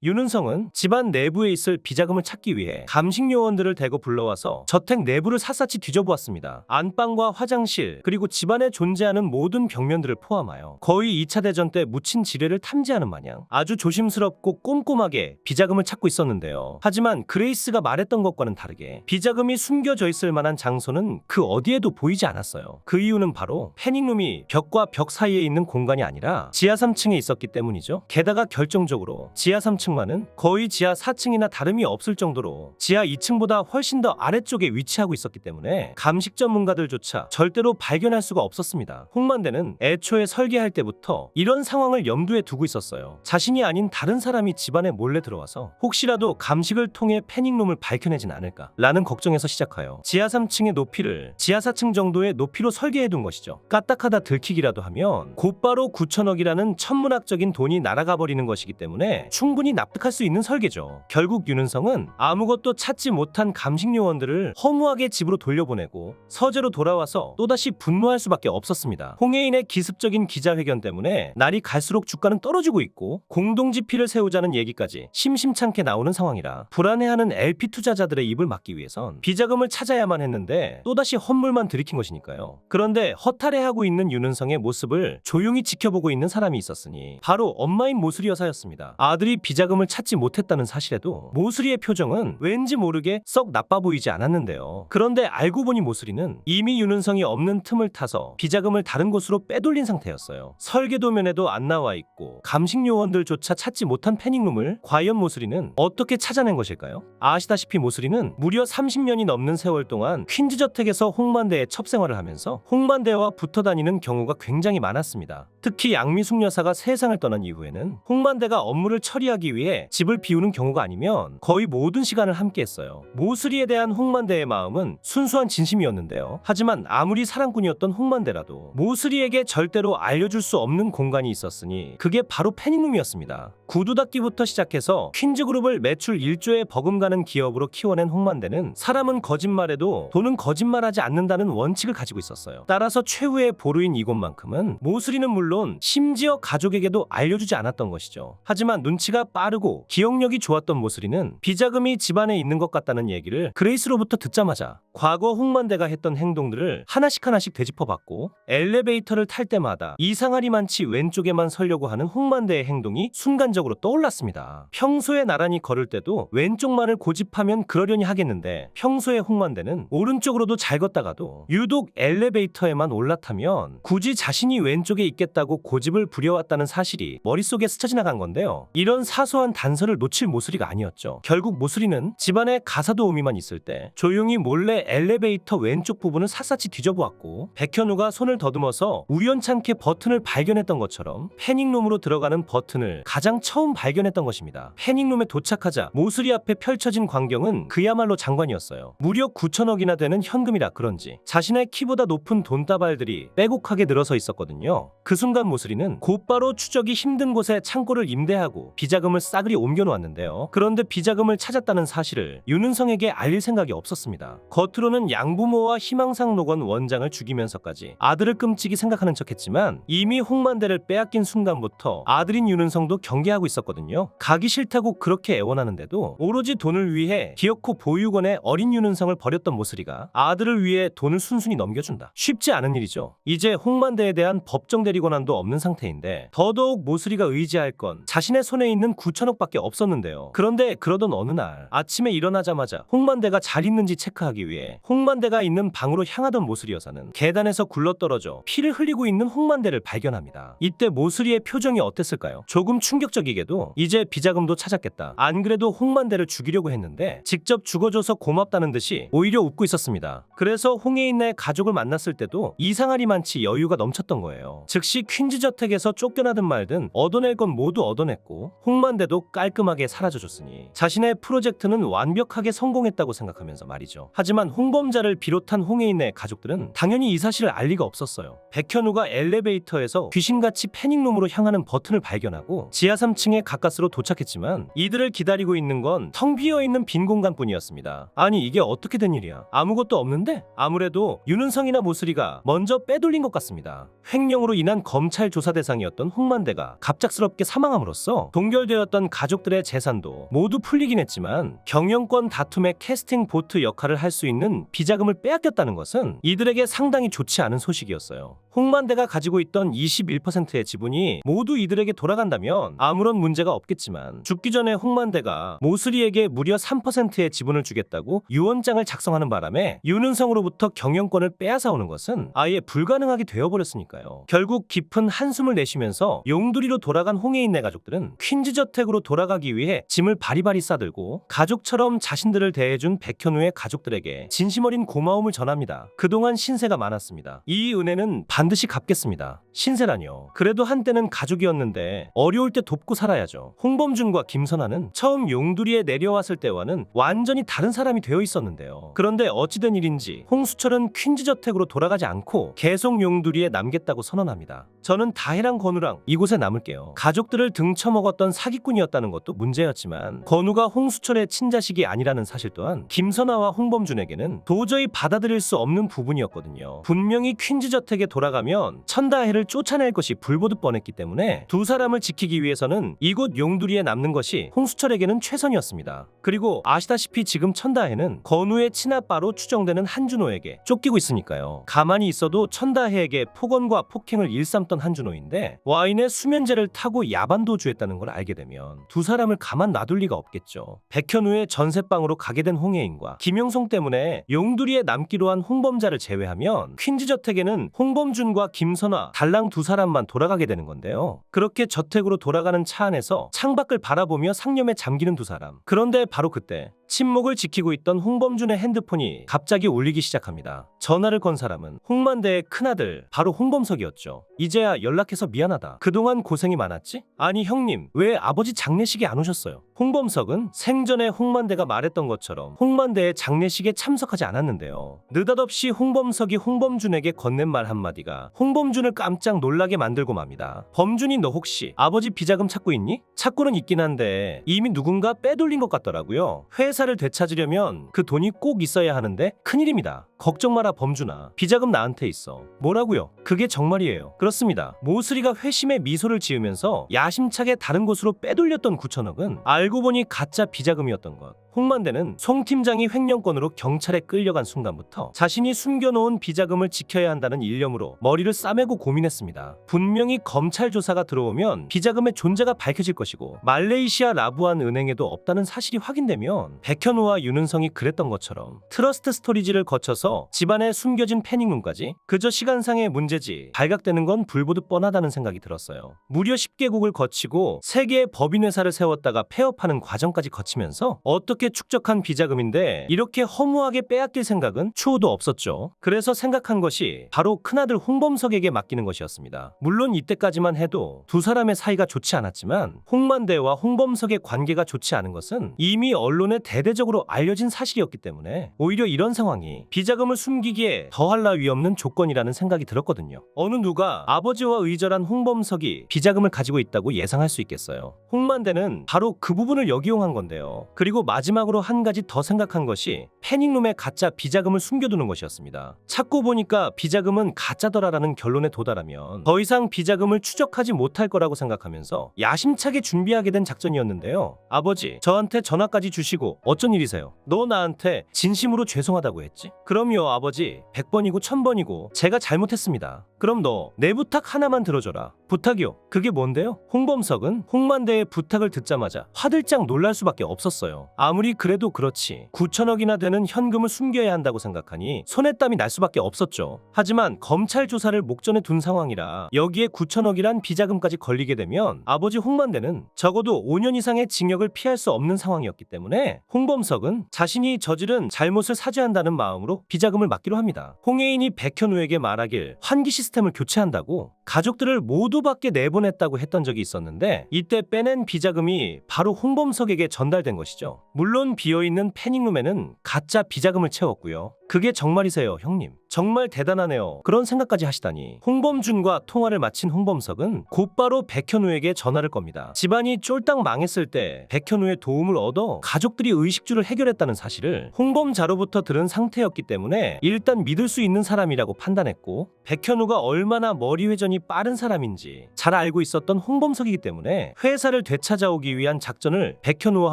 윤은성은 집안 내부에 있을 비자금을 찾기 위해 감식 요원들을 대거 불러와서 저택 내부를 샅샅이 뒤져보았습니다. 안방과 화장실 그리고 집안에 존재하는 모든 벽면들을 포함하여 거의 2차 대전 때 묻힌 지뢰를 탐지하는 마냥 아주 조심스럽고 꼼꼼하게 비자금을 찾고 있었는데요. 하지만 그레이스가 말했던 것과는 다르게 비자금이 숨겨져 있을 만한 장소는 그 어디에도 보이지 않았어요. 그 이유는 바로 패닉룸이 벽과 벽 사이에 있는 공간이 아니라 지하 3층에 있었기 때문이죠. 게다가 결정적으로 지하 3층만은 거의 지하 4층이나 다름이 없을 정도로 지하 2층보다 훨씬 더 아래쪽에 위치하고 있었기 때문에 감식 전문가들조차 절대로 발견할 수가 없었습니다. 홍만대는 애초에 설계할 때부터 이런 상황을 염두에 두고 있었어요. 자신이 아닌 다른 사람이 집안에 몰래 들어와서 혹시라도 감식을 통해 패닉룸을 밝혀내진 않을까 라는 걱정에서 시작하여 지하 3층의 높이를 지하 4층 정도의 높이로 설계해둔 것이죠. 까딱하다 들키기라도 하면 곧바로 9천억이라는 천문학적인 돈이 날아가 버리는 것이기 때문에 충분히 납득할 수 있는 설계죠. 결국 윤은성은 아무것도 찾지 못한 감식 요원들을 허무하게 집으로 돌려보내고 서재로 돌아와서 또다시 분노할 수밖에 없었습니다. 홍해인의 기습적인 기자회견 때문에 날이 갈수록 주가는 떨어지고 있고 공동지피를 세우자는 얘기까지 심심찮게 나오는 상황이라 불안해하는 LP 투자자들의 입을 막기 위해선 비자금을 찾아야만 했는데 또다시 헛물만 들이킨 것이니까요. 그런데 허탈해하고 있는 윤은성의 모습을 조용히 지켜보고 있는 사람이 있었으니 바로 엄마인 모수리 여사였습니다. 아들이 비자금을 찾지 못했다는 사실에도 모수리의 표정은 왠지 모르게 썩 나빠 보이지 않았는데요. 그런데 알고 보니 모수리는 이미 윤은성이 없는 틈을 타서 비자금을 다른 곳으로 빼돌린 상태였어요. 설계도면에도 안 나와 있고 감식 요원들조차 찾지 못한 패닉룸을 과연 모수리는 어떻게 찾아낸 것일까요? 아시다시피 모수리는 무려 30년이 넘는 세월 동안 퀸즈 저택에서 홍만대의 첩생활을 하면서 홍만대와 붙어 다니는 경우가 굉장히 많았습니다. 특히 양미숙 여사가 세상을 떠난 이후에는 홍만대가 업무를 처리하기 위해 집을 비우는 경우가 아니면 거의 모든 시간을 함께했어요. 모수리에 대한 홍만대의 마음은 순수한 진심이었는데요. 하지만 아무리 사랑꾼이었던 홍만대라도 모수리에게 절대로 알려줄 수 없는 공간이 있었으니 그게 바로 패닉룸이었습니다. 구두 닦기부터 시작해서 퀸즈그룹을 매출 1조에 버금가는 기업으로 키워낸 홍만대는 사람은 거짓말해도 돈은 거짓말하지 않는다는 원칙을 가지고 있었어요. 따라서 최후의 보루인 이곳만큼은 모수리는 물론 심지어 가족에게도 알려주지 않았던 것이죠. 하지만 눈치가 빠르고 기억력이 좋았던 모수리는 비자금이 집안에 있는 것 같다는 얘기를 그레이스로부터 듣자마자 과거 홍만대가 했던 행동들을 하나씩 되짚어봤고 엘리베이터를 탈 때마다 이상하리 많지 왼쪽에만 서려고 하는 홍만대의 행동이 순간적으로 떠올랐습니다. 평소에 나란히 걸을 때도 왼쪽만을 고집하면 그러려니 하겠는데 평소에 홍만대는 오른쪽으로도 잘 걷다가도 유독 엘리베이터에만 올라타면 굳이 자신이 왼쪽에 있겠다고 고집을 부려왔다는 사실이 머릿속에 스쳐 지나간 건데요. 이런 사소한 단서를 놓칠 모수리가 아니었죠. 결국 모수리는 집안에 가사도우미만 있을 때 조용히 몰래 엘리베이터 왼쪽 부분을 샅샅이 뒤져보았고 백현우가 손을 더듬어서 우연찮게 버튼을 발견했던 것처럼 패닉룸으로 들어가는 버튼을 가장 처음 발견했던 것입니다. 패닉룸에 도착하자 모수리 앞에 펼쳐진 광경은 그야말로 장관이었어요. 무려 9천억이나 되는 현금이라 그런지 자신의 키보다 높은 돈다발들이 빼곡하게 늘어서 있었거든요. 그 순간 모수리는 곧바로 추적이 힘든 곳에 창고를 임대하고 비자금을 싸그리 옮겨놓았는데요. 그런데 비자금을 찾았다는 사실을 윤은성에게 알릴 생각이 없었습니다. 겉으로는 양부모와 희망상 노건 원장을 죽이면서까지 아들을 끔찍이 생각하는 척했지만 이미 홍만대를 빼앗긴 순간부터 아들인 윤은성도 경계하고 있었거든요. 가기 싫다고 그렇게 애원하는데도 오로지 돈을 위해 기어코 보육원에 어린 윤은성을 버렸던 모수리가 아들을 위해 돈을 순순히 넘겨준다. 쉽지 않은 일이죠. 이제 홍만대에 대한 법정 대리권한도 없는 상태인데 더더욱 모수리가 의지할 건 자신의 손에 있는 9천억밖에 없었는데요. 그런데 그러던 어느 날 아침에 일어나자마자 홍만대가 잘 있는지 체크하기 위해 홍만대가 있는 방으로 향하던 모수리 여사는 계단에서 굴러떨어져 피를 흘리고 있는 홍만대를 발견합니다. 이때 모수리의 표정이 어땠을까요? 조금 충격적이게도 이제 비자금도 찾았겠다. 안 그래도 홍만대를 죽이려고 했는데 직접 죽어줘서 고맙다는 듯이 오히려 웃고 있었습니다. 그래서 홍해인의 가족을 만났을 때도 이상하리 많지 여유가 넘쳤던 거예요. 즉시 퀸즈 저택에서 쫓겨나든 말든 얻어낼 건 모두 얻어냈고 홍만대도 깔끔하게 사라져줬으니 자신의 프로젝트는 완벽하게 성공했다고 생각하면서 말이죠. 하지만 홍범자를 비롯한 홍해인의 가족들은 당연히 이 사실을 알 리가 없었어요. 백현우가 엘리베이터에서 귀신같이 패닉룸으로 향하는 버튼을 발견하고 지하 3층에 가까스로 도착했지만 이들을 기다리고 있는 건 텅 비어있는 빈 공간뿐이었습니다. 아니 이게 어떻게 된 일이야? 아무것도 없는데? 아무래도 윤은성이나 모수리가 먼저 빼돌린 것 같습니다. 횡령으로 인한 검찰 조사 대상이었던 홍만대가 갑작스럽게 사망함으로써 동결되었던 모였던 가족들의 재산도 모두 풀리긴 했지만 경영권 다툼의 캐스팅 보트 역할을 할 수 있는 비자금을 빼앗겼다는 것은 이들에게 상당히 좋지 않은 소식이었어요. 홍만대가 가지고 있던 21%의 지분이 모두 이들에게 돌아간다면 아무런 문제가 없겠지만 죽기 전에 홍만대가 모슬이에게 무려 3%의 지분을 주겠다고 유언장을 작성하는 바람에 윤은성으로부터 경영권을 빼앗아 오는 것은 아예 불가능하게 되어버렸으니까요. 결국 깊은 한숨을 내쉬면서 용두리로 돌아간 홍해인네 가족들은 퀸즈 저택으로 돌아가기 위해 짐을 바리바리 싸들고 가족처럼 자신들을 대해준 백현우의 가족들에게 진심 어린 고마움을 전합니다. 그동안 신세가 많았습니다. 이 은혜는 반드시 갚겠습니다. 신세라뇨. 그래도 한때는 가족이었는데 어려울 때 돕고 살아야죠. 홍범준과 김선아는 처음 용두리에 내려왔을 때와는 완전히 다른 사람이 되어 있었는데요. 그런데 어찌된 일인지 홍수철은 퀸즈 저택으로 돌아가지 않고 계속 용두리에 남겠다고 선언합니다. 저는 다혜랑 건우랑 이곳에 남을게요. 가족들을 등쳐먹었던 사기꾼이었다는 것도 문제였지만 건우가 홍수철의 친자식이 아니라는 사실 또한 김선아와 홍범준에게는 도저히 받아들일 수 없는 부분이었거든요. 분명히 퀸즈 저택에 돌아가면 천다혜를 쫓아낼 것이 불보듯 뻔했기 때문에 두 사람을 지키기 위해서는 이곳 용두리에 남는 것이 홍수철에게는 최선이었습니다. 그리고 아시다시피 지금 천다혜는 건우의 친아빠로 추정되는 한준호에게 쫓기고 있으니까요. 가만히 있어도 천다혜에게 폭언과 폭행을 일삼던 한준호인데 와인에 수면제를 타고 야반도주했다는 걸 알게 되면 두 사람을 가만 놔둘 리가 없겠죠. 백현우의 전세방으로 가게 된 홍혜인과 김영송 때문에 용두리에 남기로 한 홍범자를 제외하면 퀸즈 저택에는 홍범준과 김선아, 달랑 두 사람만 돌아가게 되는 건데요. 그렇게 저택으로 돌아가는 차 안에서 창밖을 바라보며 상념에 잠기는 두 사람. 그런데 바로 그때 침묵을 지키고 있던 홍범준의 핸드폰이 갑자기 울리기 시작합니다. 전화를 건 사람은 홍만대의 큰아들 바로 홍범석이었죠. 이제야 연락해서 미안하다. 그동안 고생이 많았지? 아니 형님 왜 아버지 장례식에 안 오셨어요? 홍범석은 생전에 홍만대가 말했던 것처럼 홍만대의 장례식에 참석하지 않았는데요. 느닷없이 홍범석이 홍범준에게 건넨 말 한마디가 홍범준을 깜짝 놀라게 만들고 맙니다. 범준이 너 혹시 아버지 비자금 찾고 있니? 찾고는 있긴 한데 이미 누군가 빼돌린 것 같더라고요. 회사를 되찾으려면 그 돈이 꼭 있어야 하는데 큰일입니다. 걱정 마라 범준아. 비자금 나한테 있어. 뭐라고요? 그게 정말이에요. 그렇습니다. 모슬이가 회심의 미소를 지으면서 야심차게 다른 곳으로 빼돌렸던 9천억은 알고 보니 가짜 비자금이었던 것. 홍만대는 송 팀장이 횡령건으로 경찰에 끌려간 순간부터 자신이 숨겨놓은 비자금을 지켜야 한다는 일념으로 머리를 싸매고 고민했습니다. 분명히 검찰 조사가 들어오면 비자금의 존재가 밝혀질 것이고 말레이시아 라부안 은행에도 없다는 사실이 확인되면 백현우와 윤은성이 그랬던 것처럼 트러스트 스토리지를 거쳐서 집안에 숨겨진 패닉룸까지 그저 시간상의 문제지 발각되는 건 불보듯 뻔하다는 생각이 들었어요. 무려 10개국을 거치고 3개의 법인회사를 세웠다가 폐업하는 과정까지 거치면서 어떻게 축적한 비자금인데 이렇게 허무하게 빼앗길 생각은 추호도 없었죠. 그래서 생각한 것이 바로 큰아들 홍범석에게 맡기는 것이었습니다. 물론 이때까지만 해도 두 사람의 사이가 좋지 않았지만 홍만대와 홍범석의 관계가 좋지 않은 것은 이미 언론에 대대적으로 알려진 사실이었기 때문에 오히려 이런 상황이 비자금을 숨기기에 더할 나위 없는 조건이라는 생각이 들었거든요. 어느 누가 아버지와 의절한 홍범석이 비자금을 가지고 있다고 예상할 수 있겠어요. 홍만대는 바로 그 부분을 역이용한 건데요. 그리고 마지막으로 한 가지 더 생각한 것이 패닉룸에 가짜 비자금을 숨겨두는 것이었습니다. 찾고 보니까 비자금은 가짜더라라는 결론에 도달하면 더 이상 비자금을 추적하지 못할 거라고 생각하면서 야심차게 준비하게 된 작전이었는데요. 아버지, 저한테 전화까지 주시고 어쩐 일이세요? 너 나한테 진심으로 죄송하다고 했지? 그럼요 아버지, 100번이고 1000번이고 제가 잘못했습니다. 그럼 너 내 부탁 하나만 들어줘라. 부탁이요? 그게 뭔데요? 홍범석은 홍만대의 부탁을 듣자마자 화들짝 놀랄 수밖에 없었어요. 아무리 그래도 그렇지 9천억이나 되는 현금을 숨겨야 한다고 생각하니 손에 땀이 날 수밖에 없었죠. 하지만 검찰 조사를 목전에 둔 상황이라 여기에 9천억이란 비자금까지 걸리게 되면 아버지 홍만대는 적어도 5년 이상의 징역을 피할 수 없는 상황이었기 때문에 홍범석은 자신이 저지른 잘못을 사죄한다는 마음으로 비자금을 맡기로 합니다. 홍혜인이 백현우에게 말하길 환기 시스템을 교체한다고 가족들을 모두 밖에 내보냈다고 했던 적이 있었는데 이때 빼낸 비자금이 바로 홍범석에게 전달된 것이죠. 물론 비어있는 패닉룸에는 가짜 비자금을 채웠고요. 그게 정말이세요, 형님? 정말 대단하네요. 그런 생각까지 하시다니. 홍범준과 통화를 마친 홍범석은 곧바로 백현우에게 전화를 겁니다. 집안이 쫄딱 망했을 때 백현우의 도움을 얻어 가족들이 의식주를 해결했다는 사실을 홍범자로부터 들은 상태였기 때문에 일단 믿을 수 있는 사람이라고 판단했고, 백현우가 얼마나 머리 회전이 빠른 사람인지 잘 알고 있었던 홍범석이기 때문에 회사를 되찾아오기 위한 작전을 백현우와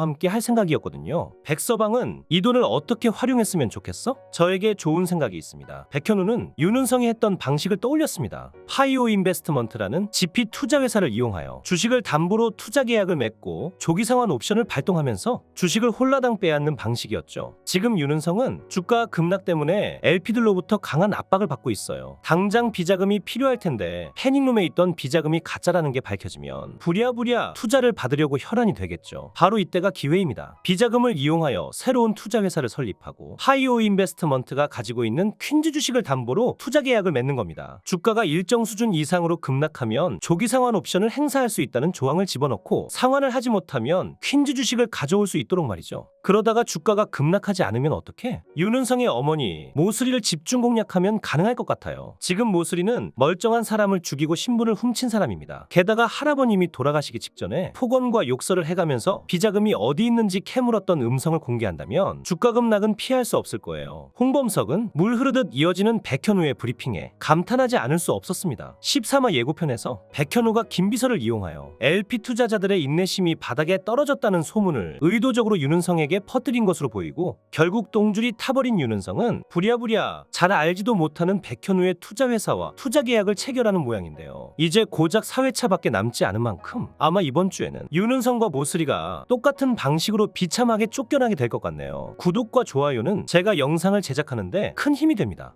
함께 할 생각이었거든요. 백서방은 이 돈을 어떻게 활용했으면 좋겠어? 저에게 좋은 생각이 있습니다. 백현우는 윤은성이 했던 방식을 떠올렸습니다. 파이오 인베스트먼트라는 GP 투자 회사를 이용하여 주식을 담보로 투자 계약을 맺고 조기 상환 옵션을 발동하면서 주식을 홀라당 빼앗는 방식이었죠. 지금 윤은성은 주가 급락 때문에 LP들로부터 강한 압박을 받고 있어요. 당장 비자금이 필요할 텐데 패닉룸에 있던 비자금이 가짜라는 게 밝혀지면 부랴부랴 투자를 받으려고 혈안이 되겠죠. 바로 이때가 기회입니다. 비자금을 이용하여 새로운 투자 회사를 설립하고 파이오 인베스트먼트가 가지고 있는 퀸즈 주식을 담보로 투자 계약을 맺는 겁니다. 주가가 일정 수준 이상으로 급락하면 조기 상환 옵션을 행사할 수 있다는 조항을 집어넣고 상환을 하지 못하면 퀸즈 주식을 가져올 수 있도록 말이죠. 그러다가 주가가 급락하지 않으면 어떡해? 윤은성의 어머니 모슬이를 집중 공략하면 가능할 것 같아요. 지금 모슬이는 멀쩡한 사람을 죽이고 신분을 훔친 사람입니다. 게다가 할아버님이 돌아가시기 직전에 폭언과 욕설을 해가면서 비자금이 어디 있는지 캐물었던 음성을 공개한다면 주가 급락은 피할 수 없을 거예요. 홍범석은 물 흐르듯 이어지는 백현우의 브리핑에 감탄하지 않을 수 없었습니다. 13화 예고편에서 백현우가 김비서를 이용하여 LP 투자자들의 인내심이 바닥에 떨어졌다는 소문을 의도적으로 윤은성에게 퍼뜨린 것으로 보이고, 결국 똥줄이 타버린 윤은성은 부랴부랴 잘 알지도 못하는 백현우의 투자회사와 투자 계약을 체결하는 모양인데요. 이제 고작 4회차밖에 남지 않은 만큼 아마 이번 주에는 윤은성과 모슬이가 똑같은 방식으로 비참하게 쫓겨나게 될 것 같네요. 구독과 좋아요는 제가 영상을 제작하는데 큰 힘이 됩니다.